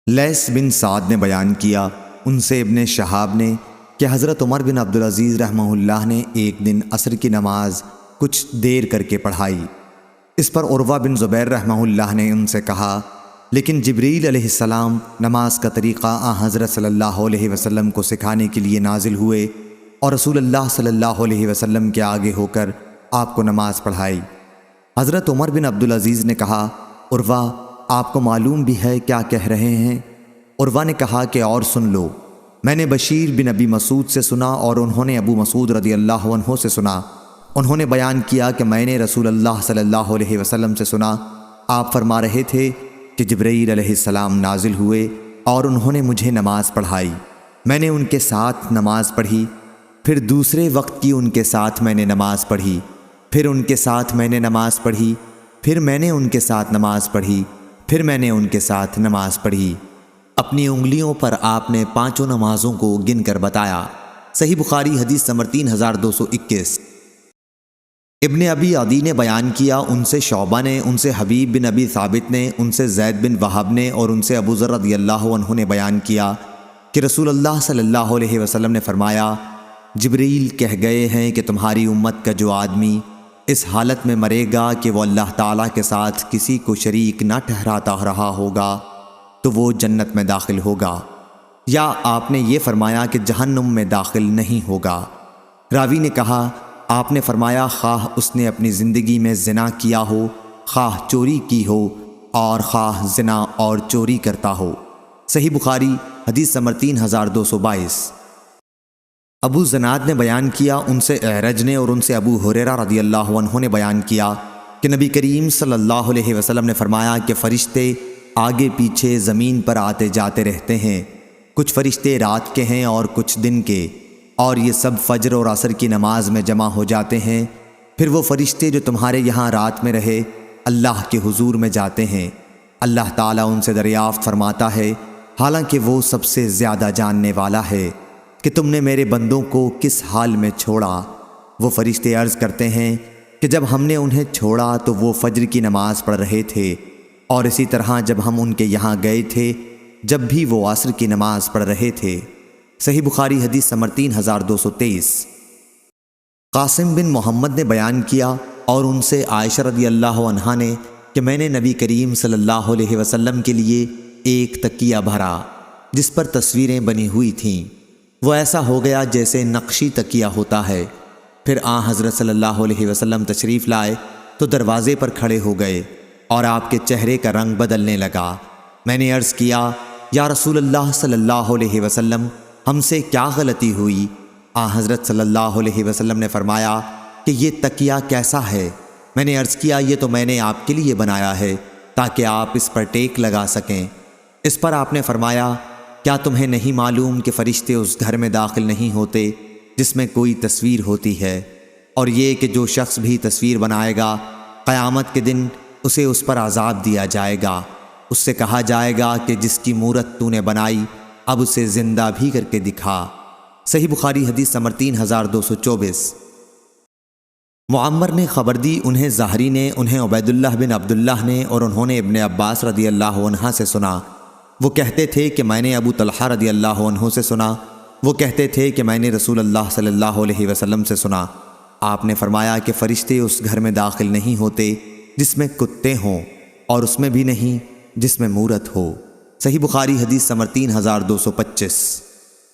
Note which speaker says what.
Speaker 1: لیث بن سعد نے بیان کیا ان سے ابن شہاب نے کہ حضرت عمر بن عبدالعزیز رحمہ اللہ نے ایک دن عصر کی نماز کچھ دیر کر کے پڑھائی۔ اس پر عروہ بن زبیر رحمہ اللہ نے ان سے کہا، لیکن جبریل علیہ السلام نماز کا طریقہ حضرت صلی اللہ علیہ وسلم کو سکھانے کے لیے نازل ہوئے اور رسول اللہ صلی اللہ علیہ وسلم کے آگے ہو کر آپ کو نماز پڑھائی۔ حضرت عمر بن عبدالعزیز نے کہا، عروہ آپ کو معلوم بھی ہے کیا کہہ رہے ہیں؟ عروہ نے کہا کہ اور سن لو، میں نے بشیر بن ابی مسعود سے سنا اور انہوں نے ابو مسعود رضی اللہ عنہ سے سنا۔ انہوں نے بیان کیا کہ میں نے رسول اللہ صلی اللہ علیہ وسلم سے سنا، آپ فرما رہے تھے کہ جبرائیل علیہ السلام نازل ہوئے اور انہوں نے مجھے نماز پڑھائی، میں نے ان کے ساتھ نماز پڑھی، پھر دوسرے وقت کی ان کے ساتھ میں نے نماز پڑھی، پھر ان کے ساتھ میں نے نماز پڑھی، پھر میں نے ان کے ساتھ نماز پڑھی، پھر میں نے ان کے ساتھ نماز پڑھی۔ اپنی انگلیوں پر آپ نے پانچوں نمازوں کو گن کر بتایا۔ صحیح بخاری حدیث نمبر 3221۔ ابن ابی عدی نے بیان کیا ان سے شعبہ نے، ان سے حبیب بن ابی ثابت نے، ان سے زید بن وہب نے اور ان سے ابو ذر رضی اللہ عنہ نے بیان کیا کہ رسول اللہ صلی اللہ علیہ وسلم نے فرمایا، جبریل کہہ گئے ہیں کہ تمہاری امت کا جو آدمی اس حالت میں مرے گا کہ وہ اللہ تعالیٰ کے ساتھ کسی کو شریک نہ ٹھہراتا رہا ہوگا تو وہ جنت میں داخل ہوگا، یا آپ نے یہ فرمایا کہ جہنم میں داخل نہیں ہوگا۔ راوی نے کہا، آپ نے فرمایا خواہ اس نے اپنی زندگی میں زنا کیا ہو، خواہ چوری کی ہو اور خواہ زنا اور چوری کرتا ہو۔ صحیح بخاری حدیث نمبر 3222۔ ابو زناد نے بیان کیا ان سے اعرج نے اور ان سے ابو ہریرہ رضی اللہ عنہ نے بیان کیا کہ نبی کریم صلی اللہ علیہ وسلم نے فرمایا کہ فرشتے آگے پیچھے زمین پر آتے جاتے رہتے ہیں، کچھ فرشتے رات کے ہیں اور کچھ دن کے، اور یہ سب فجر اور عصر کی نماز میں جمع ہو جاتے ہیں۔ پھر وہ فرشتے جو تمہارے یہاں رات میں رہے اللہ کے حضور میں جاتے ہیں، اللہ تعالیٰ ان سے دریافت فرماتا ہے، حالانکہ وہ سب سے زیادہ جاننے والا ہے، کہ تم نے میرے بندوں کو کس حال میں چھوڑا؟ وہ فرشتے عرض کرتے ہیں کہ جب ہم نے انہیں چھوڑا تو وہ فجر کی نماز پڑھ رہے تھے، اور اسی طرح جب ہم ان کے یہاں گئے تھے جب بھی وہ عصر کی نماز پڑھ رہے تھے۔ صحیح بخاری حدیث نمبر 3223۔ قاسم بن محمد نے بیان کیا اور ان سے عائشہ رضی اللہ عنہا نے کہ میں نے نبی کریم صلی اللہ علیہ وسلم کے لیے ایک تکیہ بھرا جس پر تصویریں بنی ہوئی تھیں، وہ ایسا ہو گیا جیسے نقشی تکیہ ہوتا ہے۔ پھر حضرت صلی اللہ علیہ وسلم تشریف لائے تو دروازے پر کھڑے ہو گئے اور آپ کے چہرے کا رنگ بدلنے لگا۔ میں نے عرض کیا، یا رسول اللہ صلی اللہ علیہ وسلم ہم سے کیا غلطی ہوئی؟ حضرت صلی اللہ علیہ وسلم نے فرمایا کہ یہ تکیہ کیسا ہے؟ میں نے عرض کیا، یہ تو میں نے آپ کے لیے بنایا ہے تاکہ آپ اس پر ٹیک لگا سکیں۔ اس پر آپ نے فرمایا، کیا تمہیں نہیں معلوم کہ فرشتے اس گھر میں داخل نہیں ہوتے جس میں کوئی تصویر ہوتی ہے، اور یہ کہ جو شخص بھی تصویر بنائے گا قیامت کے دن اسے اس پر عذاب دیا جائے گا، اس سے کہا جائے گا کہ جس کی مورت تو نے بنائی اب اسے زندہ بھی کر کے دکھا۔ صحیح بخاری حدیث نمبر 3224۔ معمر نے خبر دی انہیں زہری نے، انہیں عبید اللہ بن عبداللہ نے، اور انہوں نے ابن عباس رضی اللہ عنہ سے سنا، وہ کہتے تھے کہ میں نے ابو طلحہ رضی اللہ عنہ سے سنا، وہ کہتے تھے کہ میں نے رسول اللہ صلی اللہ علیہ وسلم سے سنا، آپ نے فرمایا کہ فرشتے اس گھر میں داخل نہیں ہوتے جس میں کتے ہوں، اور اس میں بھی نہیں جس میں مورت ہو۔ صحیح بخاری حدیث نمبر 3225۔